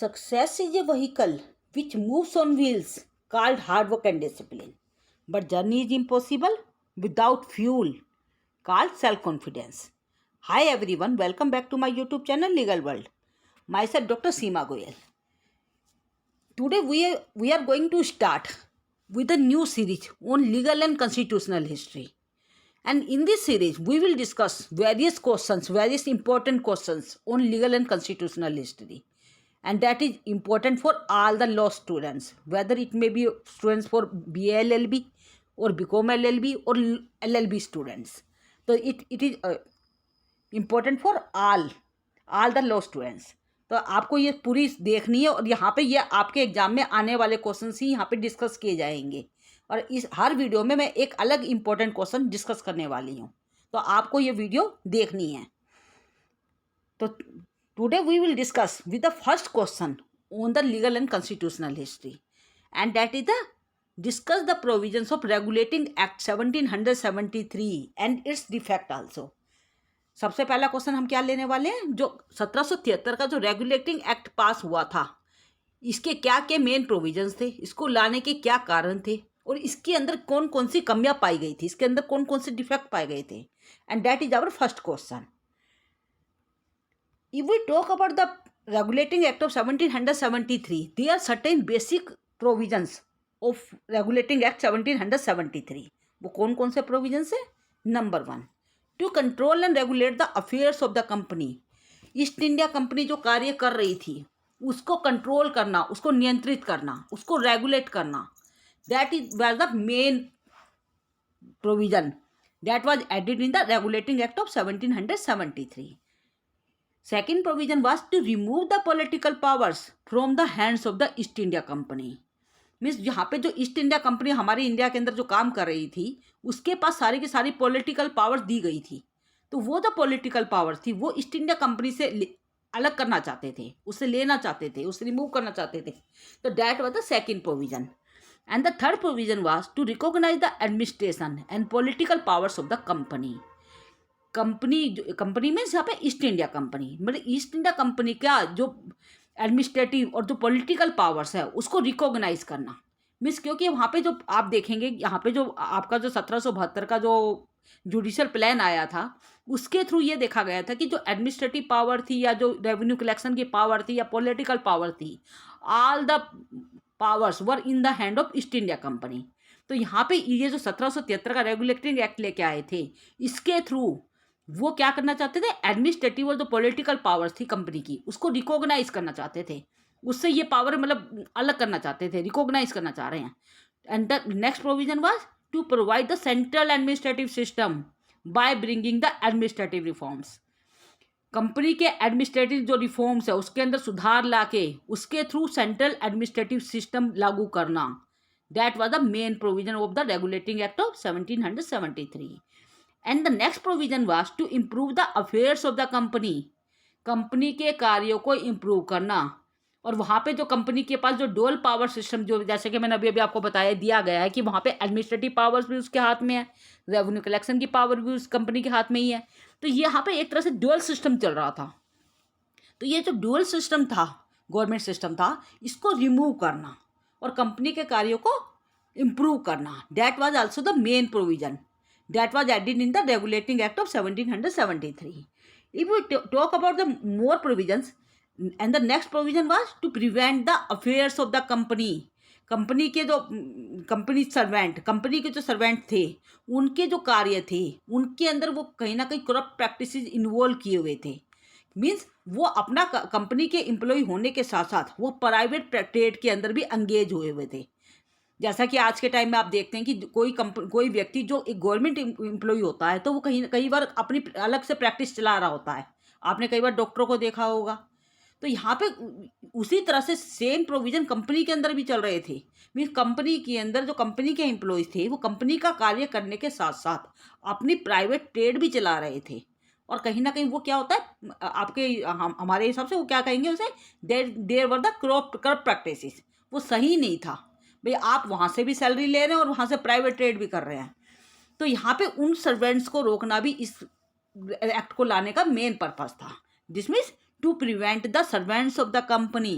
Success is a vehicle which moves on wheels called hard work and discipline. But journey is impossible without fuel called self-confidence. Hi everyone, welcome back to my YouTube channel Legal World. Myself Dr. Seema Goyal. Today we are going to start with a new series on legal and constitutional history. And in this series, we will discuss various important questions on legal and constitutional history. And that is important for all the law students, whether it may be students for BA LLB or BCom LLB or LLB students. So it is important for all the law students. तो आपको ये पूरी देखनी है और यहाँ पे ये आपके एग्जाम में आने वाले क्वेश्चंस ही यहाँ पे डिस्कस किए जाएंगे और इस हर वीडियो में मैं एक अलग इम्पोर्टेंट क्वेश्चन डिस्कस करने वाली हूँ, तो आपको ये वीडियो देखनी है. तो today we will discuss with the first question on the legal and constitutional history and that is the discuss the provisions of regulating act 1773 and its defect also. सबसे पहला क्वेश्चन हम क्या लेने वाले हैं, जो 1773 का जो रेगुलेटिंग एक्ट पास हुआ था, इसके क्या क्या मेन प्रोविजंस थे, इसको लाने के क्या कारण थे और इसके अंदर कौन कौन सी कमियां पाई गई थी, इसके अंदर कौन कौन से डिफेक्ट पाए गए थे. And that is our first question. If we talk about the Regulating Act of 1773, there are certain basic provisions of Regulating Act 1773. वो कौन कौन से provisions है? Number 1, to control and regulate the affairs of the company. East India company जो कार्य कर रही थी उसको कंट्रोल करना, उसको नियंत्रित करना, उसको रेगुलेट करना. That is was the main provision that was added in the Regulating Act of 1773. Second provision was to remove the political powers from the hands of the East India Company. Means यहाँ पे जो east India company हमारे India के अंदर जो काम कर रही थी उसके पास सारी की सारी पॉलिटिकल पावर्स दी गई थी. तो वो जो पॉलिटिकल पावर्स थी वो ईस्ट इंडिया कंपनी से अलग करना चाहते थे, उससे लेना चाहते थे, उससे रिमूव करना चाहते थे. तो that was the second provision. And the third provision was to recognise the administration and political powers of the company. Company में यहाँ पे ईस्ट इंडिया कंपनी, मतलब ईस्ट इंडिया कंपनी का जो एडमिनिस्ट्रेटिव और जो पॉलिटिकल पावर्स है उसको रिकॉग्नाइज करना. मीन्स क्योंकि वहाँ पे जो आप देखेंगे यहाँ पे जो आपका जो 1772 का जो जुडिशियल प्लान आया था उसके थ्रू ये देखा गया था कि जो एडमिनिस्ट्रेटिव पावर थी या जो रेवेन्यू कलेक्शन की पावर थी या पॉलिटिकल पावर थी, all the powers were in the hand of east India company. तो यहाँ पे ये जो 1773 का रेगुलेटिंग एक्ट लेके आए थे, इसके थ्रू वो क्या करना चाहते थे, एडमिनिस्ट्रेटिव और जो पॉलिटिकल पावर्स थी कंपनी की उसको रिकॉग्नाइज करना चाहते थे, उससे ये पावर मतलब अलग करना चाहते थे, रिकॉग्नाइज करना चाह रहे हैं. And the next provision was to provide the central administrative system by bringing the administrative reforms. Company के एडमिनिस्ट्रेटिव जो रिफॉर्म्स है उसके अंदर सुधार लाके उसके थ्रू सेंट्रल एडमिनिस्ट्रेटिव सिस्टम लागू करना. That was the main provision of the regulating act of 1773. And the next provision was to improve the affairs of the company. Company के कार्यों को इम्प्रूव करना. और वहाँ पे जो कंपनी के पास जो डुअल पावर सिस्टम, जो जैसे कि मैंने अभी आपको बताया दिया गया है कि वहाँ पे एडमिनिस्ट्रेटिव पावर्स भी उसके हाथ में है, रेवेन्यू कलेक्शन की पावर भी उस कंपनी के हाथ में ही है. तो यहाँ पे एक तरह से डुअल सिस्टम चल रहा था. तो ये जो डुअल सिस्टम था, गवर्नमेंट सिस्टम था, इसको रिमूव करना और कंपनी के कार्यों को इम्प्रूव करना. That was also the main provision that was added in the Regulating Act of 1773. If we talk about the more provisions, and the next provision was to prevent the affairs of the company. Company के जो company के जो servant थे उनके जो कार्य थे उनके अंदर वो कहीं ना कहीं करप्ट प्रैक्टिसेस इन्वॉल्व किए हुए थे. मीन्स वो अपना कंपनी के एम्प्लॉय होने के साथ साथ वो प्राइवेट ट्रेड के अंदर भी एंगेज हुए थे. जैसा कि आज के टाइम में आप देखते हैं कि कोई व्यक्ति जो एक गवर्नमेंट एम्प्लॉय होता है तो वो कई बार अपनी अलग से प्रैक्टिस चला रहा होता है. आपने कई बार डॉक्टरों को देखा होगा. तो यहाँ पे उसी तरह से सेम प्रोविज़न कंपनी के अंदर भी चल रहे थे. मीन्स कंपनी के अंदर जो कंपनी के एम्प्लॉयज़ थे वो कंपनी का कार्य करने के साथ साथ अपनी प्राइवेट ट्रेड भी चला रहे थे. और कहीं ना कहीं वो क्या होता है आपके हमारे हिसाब से वो क्या कहेंगे उसे, there were the corrupt practices. वो सही नहीं था भाई, आप वहाँ से भी सैलरी ले रहे हैं और वहाँ से प्राइवेट ट्रेड भी कर रहे हैं. तो यहाँ पे उन सर्वेंट्स को रोकना भी इस एक्ट को लाने का मेन पर्पस था. This means to prevent the servants of the company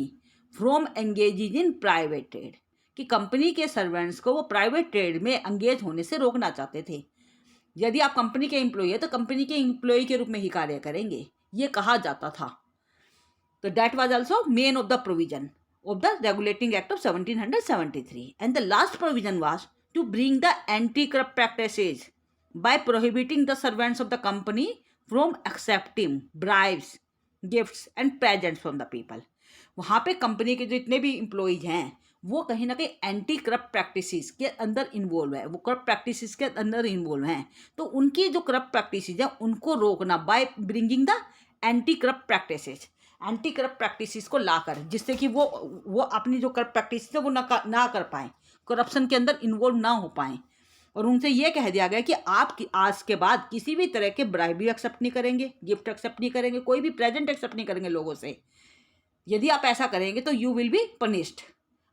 from engaging in private trade, कि कंपनी के सर्वेंट्स को वो प्राइवेट ट्रेड में एंगेज होने से रोकना चाहते थे। यदि आप कंपनी के एम्प्लॉय है तो कंपनी के एम्प्लॉय के रूप में ही कार्य करेंगे, ये कहा जाता था। तो that was also main of the provision of the Regulating Act of 1773. And the last provision was to bring the anti-corrupt practices by prohibiting the servants of the company from accepting bribes, gifts and presents from the people. वहाँ पे company के जितने भी employees हैं वो कहीं ना कहीं एंटी करप्ट प्रैक्टिसेस के अंदर इन्वॉल्व है, वो करप्ट प्रैक्टिसेस के अंदर इन्वॉल्व हैं। तो उनकी जो करप्ट प्रैक्टिसेस है उनको रोकना bye bringing the anti corrupt practices, anti corrupt practices को लाकर, जिससे कि वो अपनी जो करप्ट प्रैक्टिस है वो ना कर पाएँ, करप्शन के अंदर इन्वॉल्व ना हो पाएँ। और उनसे ये कह दिया गया कि आप आज के बाद किसी भी तरह के ब्राइब भी एक्सेप्ट नहीं करेंगे, गिफ्ट एक्सेप्ट नहीं करेंगे, कोई भी प्रेजेंट एक्सेप्ट नहीं करेंगे लोगों से। यदि आप ऐसा करेंगे तो यू विल बी पनिश्ड,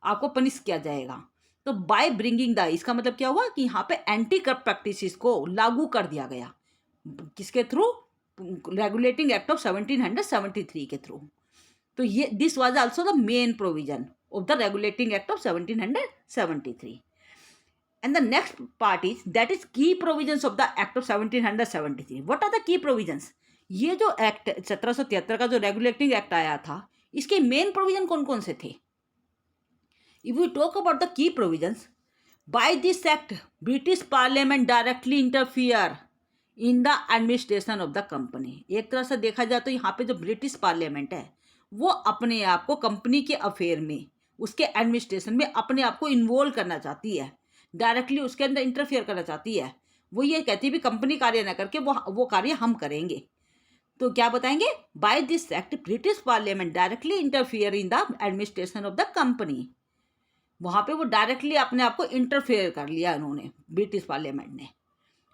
आपको पनिश किया जाएगा। तो बाय ब्रिंगिंग द, इसका मतलब क्या हुआ कि यहाँ पे एंटी करप्ट प्रैक्टिसेस को लागू कर दिया गया, किसके थ्रू? रेगुलेटिंग एक्ट ऑफ 1773 के थ्रू। तो ये this was also the main provision of the regulating act of 1773. And the next part is that is key provisions of the Act of 1773. What are the key provisions? ये जो act 1773 का जो regulating act आया था, इसके main provision कौन कौन से थे? If we talk about the key provisions, by this act, British Parliament directly interfere in the administration of the company. एक तरह से देखा जाए तो यहाँ पे जो ब्रिटिश पार्लियामेंट है वो अपने आप को कंपनी के अफेयर में, उसके एडमिनिस्ट्रेशन में अपने आप को इन्वॉल्व करना चाहती है, डायरेक्टली उसके अंदर इंटरफेयर करना चाहती है। वो ये कहती है भी कंपनी कार्य ना करके वो कार्य हम करेंगे। तो क्या बताएंगे? By this act British parliament directly interfere in the administration of the company. वहाँ पे वो डायरेक्टली अपने आप को इंटरफेयर कर लिया उन्होंने, ब्रिटिश पार्लियामेंट ने,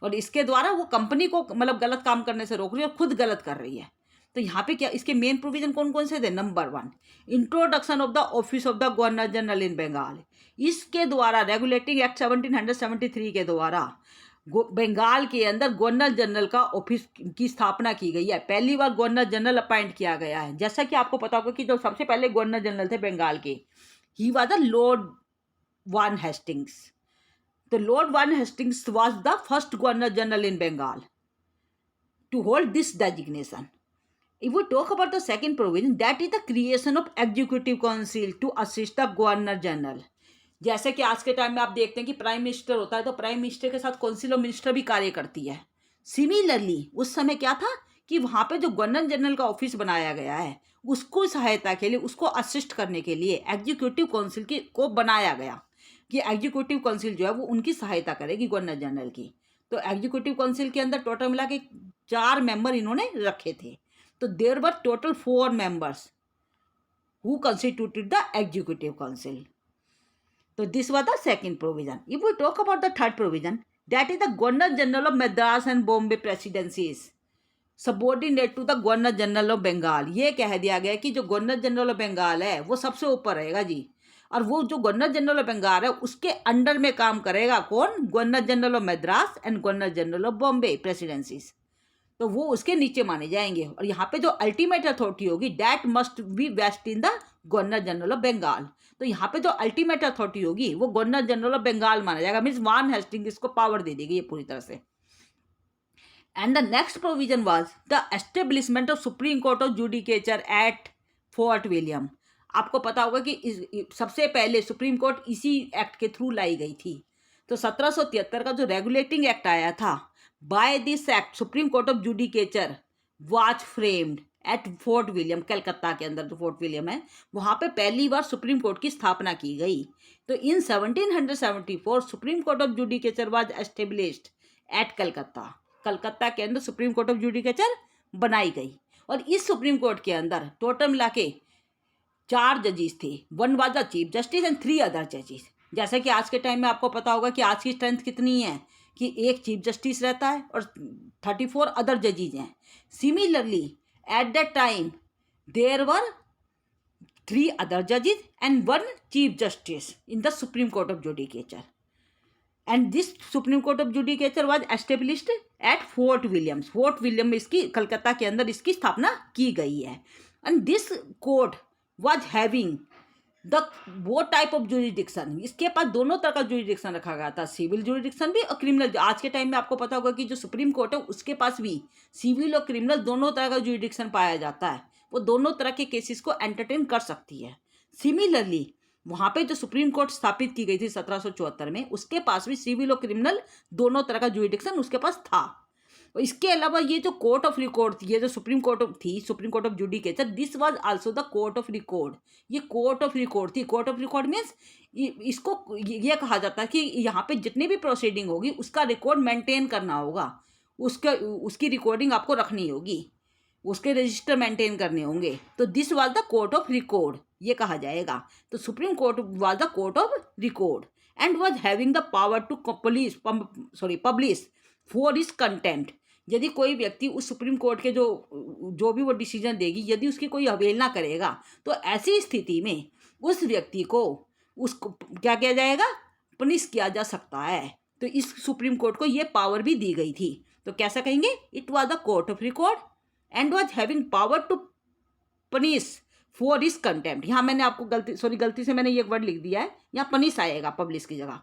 और इसके द्वारा वो कंपनी को मतलब गलत काम करने से रोक रही है और खुद गलत कर रही है। तो यहाँ पे क्या इसके मेन प्रोविजन कौन कौन से थे? Number 1, introduction of the office of the governor general in Bengal. इसके द्वारा रेगुलेटिंग एक्ट 1773 के द्वारा बंगाल के अंदर गवर्नर जनरल का ऑफिस की स्थापना की गई है। पहली बार गवर्नर जनरल अपॉइंट किया गया है। जैसा कि आपको पता होगा कि जो सबसे पहले गवर्नर जनरल थे बंगाल के, he was the Lord Warren Hastings. तो Lord Warren Hastings was the first governor general in Bengal to hold this designation. If we talk about the second provision, that is the creation of executive council to assist the governor general. जैसे कि आज के time में आप देखते हैं कि prime minister होता है तो प्राइम मिनिस्टर के साथ काउंसिल ऑफ मिनिस्टर भी कार्य करती है। सिमिलरली उस समय क्या था कि वहाँ पे जो गवर्नर जनरल का ऑफिस बनाया गया है उसको सहायता के लिए, उसको असिस्ट करने के लिए एग्जीक्यूटिव काउंसिल को बनाया गया कि एग्जीक्यूटिव काउंसिल जो है वो उनकी सहायता करेगी गवर्नर जनरल की। तो एग्जीक्यूटिव काउंसिल के अंदर टोटल मिला के 4 मेंबर इन्होंने रखे थे। तो there were total 4 members who constituted the executive council. So this was the second provision. If we talk about the third provision, that is the Governor General of Madras and Bombay presidencies subordinate to the Governor General of Bengal. ये कह दिया गया कि जो governor general of Bengal है वो सबसे ऊपर रहेगा जी, और वो जो गवर्नर जनरल ऑफ बंगाल है उसके अंडर में काम करेगा कौन? Governor general of Madras and governor general of Bombay presidencies. तो वो उसके नीचे माने जाएंगे। और यहाँ पे जो अल्टीमेट अथॉरिटी होगी that must be vest in the governor general of Bengal. तो यहाँ पे जो अल्टीमेट अथॉरिटी होगी वो गवर्नर जनरल ऑफ बंगाल माना जाएगा। मीन्स वान हेस्टिंग इसको पावर दे देगी ये पूरी तरह से। And the next provision was the establishment of supreme court of judicature at Fort William. आपको पता होगा कि सबसे पहले सुप्रीम कोर्ट इसी एक्ट के थ्रू लाई गई थी। तो 1773 का जो रेगुलेटिंग एक्ट आया था, by this act supreme court of judicature was framed at Fort William, Calcutta के अंदर जो फोर्ट विलियम है वहाँ पे पहली बार सुप्रीम कोर्ट की स्थापना की गई। तो in 1774 supreme court of judicature was established at Calcutta. Calcutta के अंदर सुप्रीम कोर्ट ऑफ जुडिकेचर बनाई गई। और इस सुप्रीम कोर्ट के अंदर टोटल मिला के 4 जजेस थे। 1 was the chief justice and 3 other जजेस। जैसे कि आज के टाइम में आपको पता होगा कि आज की स्ट्रेंथ कितनी है कि 1 चीफ जस्टिस रहता है और 34 अदर जजेस हैं। Similarly at that time there were 3 other जजेस and 1 chief justice in the supreme court of judicature. And this supreme court of judicature was established at Fort William. Fort William में इसकी कलकत्ता के अंदर इसकी स्थापना की गई है। And this court was having the वो टाइप ऑफ जुरिडिक्शन, इसके पास दोनों तरह का जुरिडिक्शन रखा गया था, सिविल जुरिडिक्शन भी और क्रिमिनल। आज के टाइम में आपको पता होगा कि जो सुप्रीम कोर्ट है उसके पास भी सिविल और क्रिमिनल दोनों तरह का जुरिडिक्शन पाया जाता है, वो दोनों तरह के केसेस को एंटरटेन कर सकती है। सिमिलरली वहाँ पे जो सुप्रीम कोर्ट स्थापित की गई थी 1774 में, उसके पास भी सिविल और क्रिमिनल दोनों तरह का जुरिडिक्शन उसके पास था। और इसके अलावा ये जो कोर्ट ऑफ रिकॉर्ड थी, ये जो सुप्रीम कोर्ट थी, supreme court of judicature, this was also the court of record. ये कोर्ट ऑफ रिकॉर्ड थी। कोर्ट ऑफ रिकॉर्ड मीन्स इसको ये कहा जाता है कि यहाँ पे जितनी भी प्रोसीडिंग होगी उसका रिकॉर्ड मेंटेन करना होगा, उसकी रिकॉर्डिंग आपको रखनी होगी, उसके रजिस्टर मेंटेन करने होंगे। तो this was the court of record ये कहा जाएगा। तो supreme court was the court of record and was having the power to publish for his content. यदि कोई व्यक्ति उस सुप्रीम कोर्ट के जो भी वो डिसीजन देगी, यदि उसकी कोई अवहेलना करेगा, तो ऐसी स्थिति में उस व्यक्ति को उसको क्या किया जाएगा, पनिश किया जा सकता है। तो इस सुप्रीम कोर्ट को ये पावर भी दी गई थी। तो कैसा कहेंगे, it was the court of record and was having power to punish for his contempt. यहाँ मैंने आपको गलती से मैंने ये वर्ड लिख दिया है, यहाँ पनिश आएगा पब्लिश की जगह,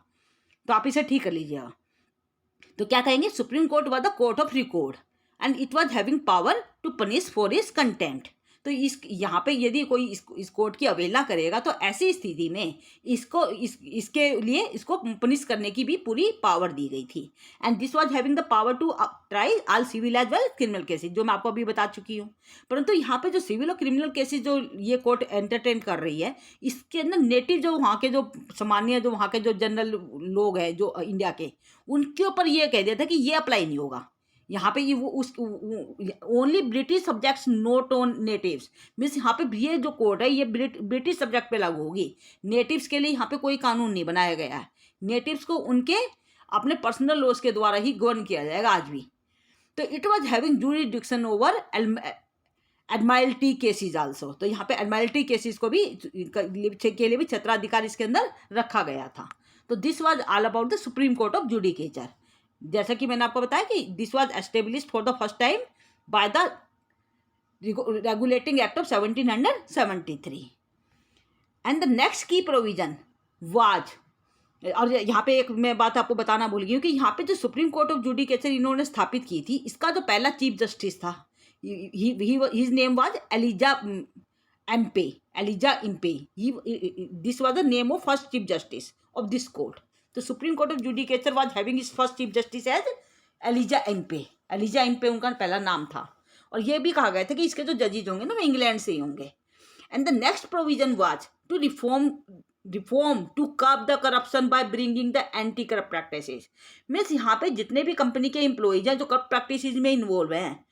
तो आप इसे ठीक कर लीजिएगा। तो क्या कहेंगे, supreme court was the court of record and it was having power to punish for his contempt. तो यहाँ पे यदि कोई इस कोर्ट की अवहेलना करेगा, तो ऐसी स्थिति में इसके लिए इसको पनिश करने की भी पूरी पावर दी गई थी। And this was having the power to try all civil as well criminal cases, जो मैं आपको अभी बता चुकी हूँ। परंतु यहाँ पे जो सिविल और क्रिमिनल केसेस जो ये कोर्ट एंटरटेन कर रही है, इसके अंदर नेटिव जो वहाँ के जो सामान्य जो वहाँ के जो जनरल लोग हैं जो इंडिया के, उनके ऊपर ये कह दिया था कि ये अप्लाई नहीं होगा। यहाँ पे ये only British subjects note on natives, means यहाँ पे ये जो कोड है ये ब्रिटिश सब्जेक्ट पे लागू होगी। नेटिव्स के लिए यहाँ पे कोई कानून नहीं बनाया गया है। नेटिव्स को उनके अपने पर्सनल लॉज के द्वारा ही गवर्न किया जाएगा आज भी। तो it was having jurisdiction over admiralty cases also. तो यहाँ पे एडमायल्टी केसेस को भी के लिए भी क्षेत्राधिकार इसके अंदर रखा गया था। तो this was all about the supreme court of judicature. जैसा कि मैंने आपको बताया कि this was established for the first time by the regulating act of 1773 and the next की प्रोविजन वाज, और यहाँ पे एक मैं बात आपको बताना भूल गई हूँ कि यहाँ पे जो सुप्रीम कोर्ट ऑफ जुडिकेचर इन्होंने स्थापित की थी, इसका जो पहला चीफ जस्टिस था, his name was Elijah Impey. This was the name of first chief justice of this court. तो supreme court of judicature was having his first chief justice as Elijah Impey उनका पहला नाम था। और ये भी कहा गया था कि इसके जो जजेज होंगे ना वो इंग्लैंड से ही होंगे। And the next provision was to reform to curb the corruption by bringing the anti corrupt practices. Means यहाँ पे जितने भी कंपनी के एम्प्लॉइज हैं जो करप्ट प्रैक्टिसेस में इन्वॉल्व हैं,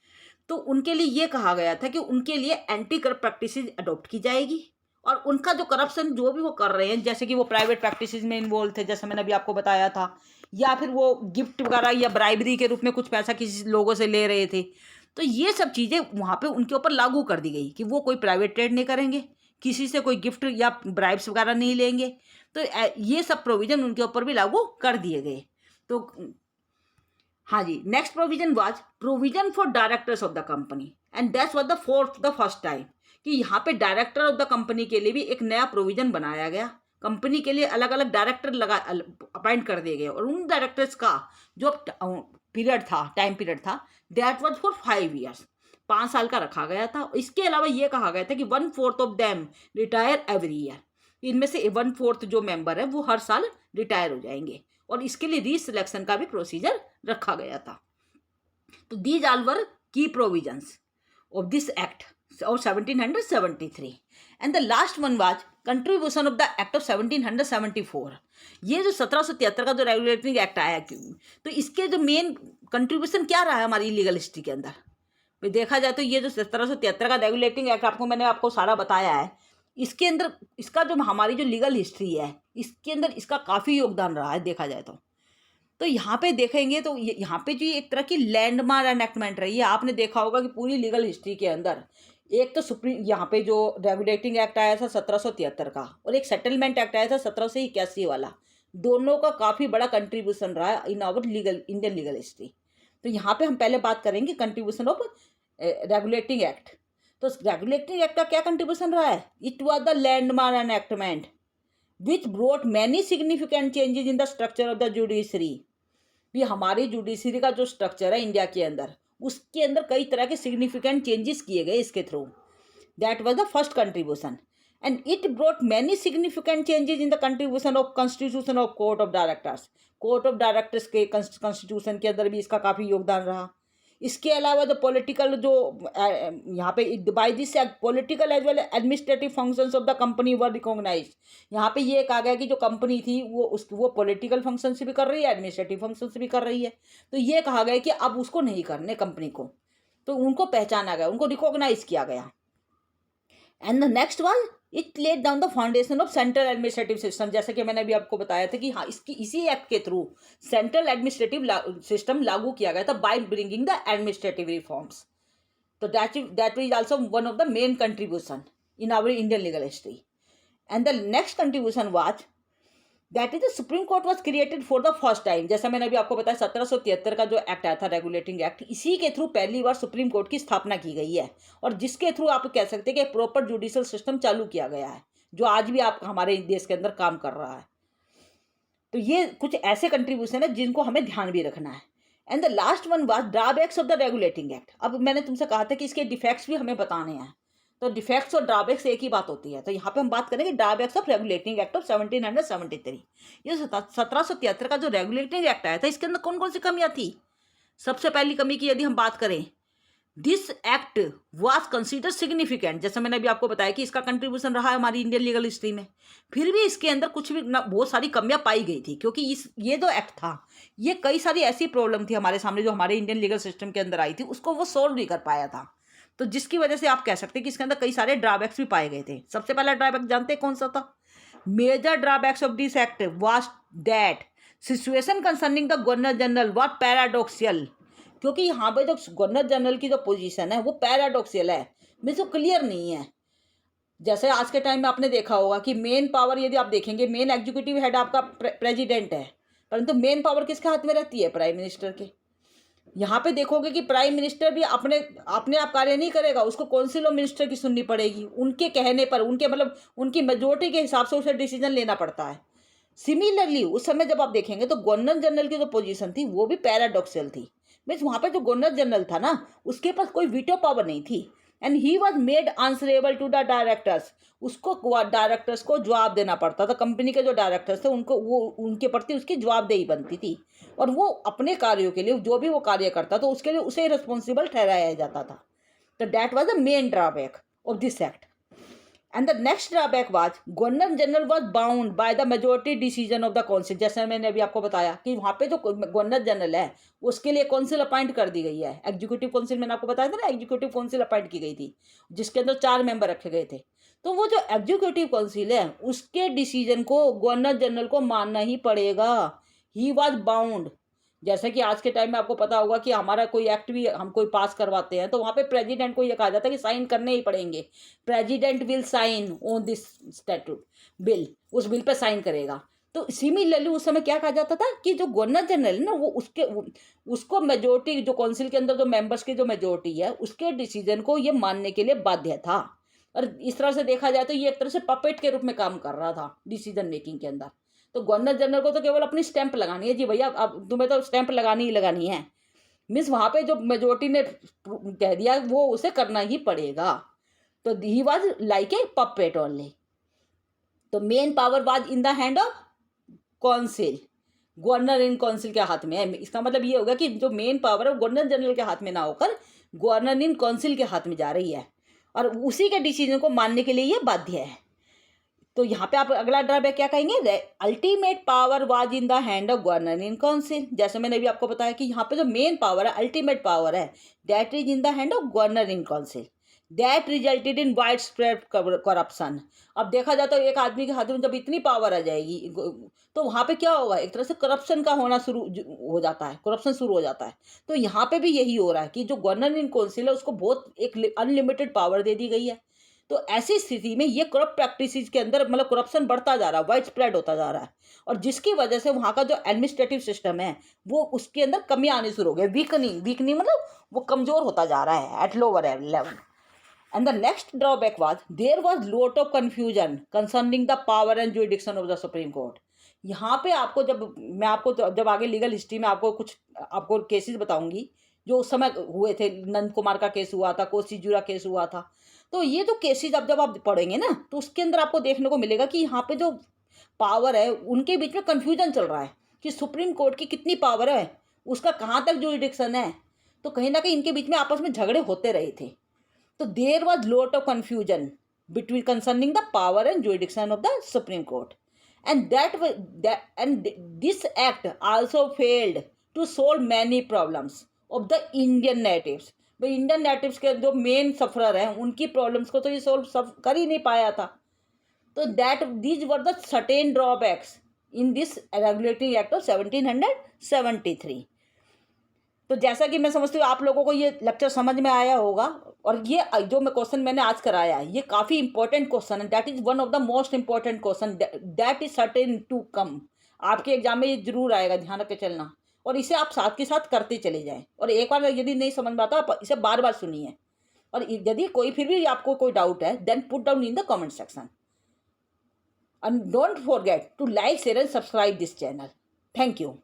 तो उनके लिए ये कहा गया था कि उनके लिए एंटी करप्ट प्रैक्टिसेस अडॉप्ट की जाएगी। और उनका जो करप्शन जो भी वो कर रहे हैं, जैसे कि वो प्राइवेट प्रैक्टिसेस में इन्वॉल्व थे, जैसे मैंने अभी आपको बताया था, या फिर वो गिफ्ट वगैरह या ब्राइबरी के रूप में कुछ पैसा किसी लोगों से ले रहे थे, तो ये सब चीज़ें वहाँ पे उनके ऊपर लागू कर दी गई कि वो कोई प्राइवेट ट्रेड नहीं करेंगे, किसी से कोई गिफ्ट या ब्राइब्स वगैरह नहीं लेंगे। तो ये सब प्रोविज़न उनके ऊपर भी लागू कर दिए गए। तो हाँ जी, next provision was provision for directors of the company and that's was the first time कि यहाँ पे डायरेक्टर ऑफ द कंपनी के लिए भी एक नया प्रोविज़न बनाया गया। कंपनी के लिए अलग अलग डायरेक्टर अपॉइंट कर दिए गए, और उन डायरेक्टर्स का जो टाइम पीरियड था दैट वाज फॉर 5 ईयर्स, 5 साल का रखा गया था। इसके अलावा ये कहा गया था कि 1/4 of them retire every year, इनमें से 1/4 जो मेंबर है वो हर साल रिटायर हो जाएंगे, और इसके लिए रीसिलेक्शन का भी प्रोसीजर रखा गया था। तो दीज ऑल वर की provisions of this act of 1773 and the last one was contribution of the act of 1774। ये जो 1773 का जो रेगुलेटिंग एक्ट आया, तो इसके जो मेन कंट्रीब्यूशन क्या रहा है हमारी लीगल हिस्ट्री के अंदर, भाई देखा जाए तो ये जो 1773 का रेगुलेटिंग एक्ट मैंने आपको सारा बताया है, इसके अंदर इसका जो हमारी जो लीगल हिस्ट्री है इसके अंदर इसका काफ़ी योगदान रहा है देखा जाए तो यहाँ पे देखेंगे तो यहाँ पे जो एक तरह की लैंडमार्क एनेक्टमेंट रही है। आपने देखा होगा कि पूरी लीगल हिस्ट्री के अंदर एक तो सुप्रीम यहाँ पे जो रेगुलेटिंग एक्ट आया था 1773 का, और एक सेटलमेंट एक्ट आया था 1781 वाला, दोनों का काफ़ी बड़ा कंट्रीब्यूशन रहा है in our Indian legal history. तो यहाँ पे हम पहले बात करेंगे कंट्रीब्यूशन ऑफ रेगुलेटिंग एक्ट। तो रेगुलेटरी एक्ट का क्या कंट्रीब्यूशन रहा है? It was the landmark enactment which brought many significant changes in the structure of the judiciary. भी हमारी जुडिशरी का जो स्ट्रक्चर है इंडिया के अंदर, उसके अंदर कई तरह के सिग्निफिकेंट चेंजेस किए गए इसके through. That was the first contribution and it brought many significant changes in the contribution of constitution of court of directors. Court of directors के कॉन्स्टिट्यूशन के अंदर भी इसका काफ़ी योगदान रहा। इसके अलावा जो पॉलिटिकल जो यहाँ पे by this political as well administrative functions of the company were recognised. यहाँ पे ये कहा गया कि जो कंपनी थी वो पॉलिटिकल फंक्शन भी कर रही है, एडमिनिस्ट्रेटिव फंक्शन भी कर रही है। तो ये कहा गया कि अब उसको नहीं करने कंपनी को, तो उनको पहचाना गया, उनको रिकॉग्नाइज किया गया। And the next one, it laid down the foundation of central administrative system. जैसे कि मैंने अभी आपको बताया था कि हाँ, इसी एक्ट के थ्रू सेंट्रल एडमिनिस्ट्रेटिव सिस्टम लागू किया गया था by bringing the administrative reforms. तो that is also one of the main contribution in our Indian legal history. And the next contribution was that is the supreme court was created for the first time. जैसा मैंने अभी आपको बताया 1773 का जो act आया था रेगुलेटिंग एक्ट, इसी के थ्रू पहली बार सुप्रीम कोर्ट की स्थापना की गई है और जिसके थ्रू आप कह सकते हैं कि प्रॉपर जुडिशियल सिस्टम चालू किया गया है जो आज भी आप हमारे देश के अंदर काम कर रहा है। तो ये कुछ ऐसे कंट्रीब्यूशन है जिनको हमें ध्यान भी रखना है। And the last one was drawbacks of the regulating act. अब मैंने तुमसे कहा था कि इसके डिफेक्ट्स भी हमें बताने हैं, तो डिफेक्ट्स और ड्रॉबैक्स एक ही बात होती है। तो यहाँ पे हम बात करेंगे drawbacks of regulating act of 1773। ये 1773 का जो रेगुलेटिंग एक्ट आया था, इसके अंदर कौन कौन सी कमियां थी? सबसे पहली कमी की यदि हम बात करें, this act was consider significant. जैसे मैंने अभी आपको बताया कि इसका कंट्रीब्यूशन रहा है हमारी इंडियन लीगल हिस्ट्री में, फिर भी इसके अंदर कुछ भी बहुत सारी कमियां पाई गई थी, क्योंकि ये जो एक्ट था, ये कई सारी ऐसी प्रॉब्लम थी हमारे सामने जो हमारे इंडियन लीगल सिस्टम के अंदर आई थी, उसको वो सोल्व नहीं कर पाया था। तो जिसकी वजह से आप कह सकते हैं कि इसके अंदर कई सारे ड्रॉबैक्स भी पाए गए थे। सबसे पहला ड्रॉबैक जानते हैं कौन सा था? Major drawbacks of this act was that situation concerning the governor general was paradoxical. क्योंकि यहाँ पे जो गवर्नर जनरल की जो पोजीशन है वो पैराडॉक्सियल है, मीन्स वो क्लियर नहीं है। जैसे आज के टाइम में आपने देखा होगा कि मेन पावर यदि आप देखेंगे, मेन एग्जीक्यूटिव हेड आपका प्रेसिडेंट है, परंतु मेन पावर किसके हाथ में रहती है? प्राइम मिनिस्टर के। यहाँ पे देखोगे कि प्राइम मिनिस्टर भी अपने आप कार्य नहीं करेगा, उसको काउंसिल ऑफ मिनिस्टर की सुननी पड़ेगी, उनके कहने पर, उनके मतलब उनकी मेजोरिटी के हिसाब से उसे डिसीजन लेना पड़ता है। सिमिलरली उस समय जब आप देखेंगे तो गवर्नर जनरल की जो पोजीशन थी वो भी पैराडॉक्सियल थी। मीन्स वहाँ पे जो गवर्नर जनरल था ना, उसके पास कोई वीटो पावर नहीं थी। And he was made answerable to the directors. उसको डायरेक्टर्स को जवाब देना पड़ता था। कंपनी के जो डायरेक्टर्स थे उनको वो उनके प्रति उसकी जवाबदेही बनती थी, और वो अपने कार्यों के लिए जो भी वो कार्य करता तो उसके लिए उसे रिस्पॉन्सिबल ठहराया जाता था। तो that was the main drawback of this act. And the next drawback was governor general was bound by the majority decision of the council. जैसे मैंने अभी आपको बताया कि वहाँ पे जो गवर्नर जनरल है उसके लिए काउंसिल अपॉइंट कर दी गई है। एग्जीक्यूटिव काउंसिल मैंने आपको बताया था ना, एग्जीक्यूटिव काउंसिल अपॉइंट की गई थी जिसके अंदर 4 मेंबर रखे गए थे। तो वो जो एग्जीक्यूटिव काउंसिल है उसके डिसीजन को गवर्नर जनरल को मानना ही पड़ेगा। He was bound. जैसे कि आज के टाइम में आपको पता होगा कि हमारा कोई एक्ट भी हम कोई पास करवाते हैं तो वहाँ पे प्रेसिडेंट को ये कहा जाता है कि साइन करने ही पड़ेंगे। President will sign on this statute bill, उस बिल पे साइन करेगा। तो सिमिलरली उस समय क्या कहा जाता था कि जो गवर्नर जनरल है ना, वो उसको मेजोरिटी, जो काउंसिल के अंदर जो मेंबर्स की जो मेजोरिटी है उसके डिसीजन को ये मानने के लिए बाध्य था। और इस तरह से देखा जाए तो ये एक तरह से पपेट के रूप में काम कर रहा था डिसीजन मेकिंग के अंदर। तो गवर्नर जनरल को तो केवल अपनी स्टैंप लगानी है, जी भैया अब तुम्हें तो स्टैंप लगानी ही लगानी है। मीन्स वहाँ पे जो मेजोरिटी ने कह दिया वो उसे करना ही पड़ेगा। तो he was like a puppet only. तो main power was in the hand of council, governor in council के हाथ में है। इसका मतलब ये होगा कि जो मेन पावर है गवर्नर जनरल के हाथ में ना होकर गवर्नर इन काउंसिल के हाथ में जा रही है, और उसी के डिसीजन को मानने के लिए ये बाध्य है। तो यहाँ पे आप अगला ड्रॉबैक क्या कहेंगे? Ultimate power was in the hand of governor in council. जैसे मैंने अभी आपको बताया कि यहाँ पे जो मेन पावर है, अल्टीमेट पावर है, that is in the hand of governor in council. That resulted in wide spread corruption. अब देखा जाए तो एक आदमी के हाथ में जब इतनी पावर आ जाएगी तो वहाँ पे क्या होगा? एक तरह से करप्शन का होना शुरू हो जाता है, करप्शन शुरू हो जाता है। तो यहाँ पे भी यही हो रहा है कि जो गवर्नर इन काउंसिल है उसको बहुत एक अनलिमिटेड पावर दे दी गई है। तो ऐसी स्थिति में ये करप्ट प्रैक्टिसेस के अंदर मतलब करप्शन बढ़ता जा रहा है, वाइड स्प्रेड होता जा रहा है, और जिसकी वजह से वहाँ का जो एडमिनिस्ट्रेटिव सिस्टम है वो उसके अंदर कमी आनी शुरू हो गई। वीकनिंग मतलब वो कमज़ोर होता जा रहा है at lower level. And the next drawback was there was lot of confusion concerning the power and jurisdiction of the Supreme Court. यहाँ पे आपको मैं आपको जब आगे लीगल हिस्ट्री में आपको केसेस बताऊंगी जो उस समय हुए थे, नंद कुमार का केस हुआ था, कोसी जुरा केस हुआ था, तो ये जो केसेस जब आप पढ़ेंगे ना तो उसके अंदर आपको देखने को मिलेगा कि यहाँ पे जो पावर है उनके बीच में कन्फ्यूजन चल रहा है कि सुप्रीम कोर्ट की कितनी पावर है, उसका कहाँ तक जुरिडिक्शन है। तो कहीं ना कहीं इनके बीच में आपस में झगड़े होते रहे थे। तो there was lot of confusion between concerning the power and jurisdiction of the supreme court, and this act also failed to solve many problems of the Indian natives. भाई इंडियन नेटिव्स के जो मेन सफरर हैं उनकी problems को तो ये solve कर ही नहीं पाया था। तो these were the certain drawbacks in this regulating act of 1773. तो जैसा कि मैं समझती हूँ आप लोगों को ये लेक्चर समझ में आया होगा, और ये जो मैं क्वेश्चन मैंने आज कराया है ये काफ़ी इंपॉर्टेंट क्वेश्चन है। That is one of the most important question that is certain to come. आपके एग्जाम में ये जरूर आएगा, ध्यान रख के चलना, और इसे आप साथ के साथ करते चले जाएं। और एक बार यदि नहीं समझ में आता आप इसे बार बार सुनिए, और यदि कोई फिर भी आपको कोई डाउट है then put down in the comment section, and don't forget to like, share and subscribe this channel. Thank you.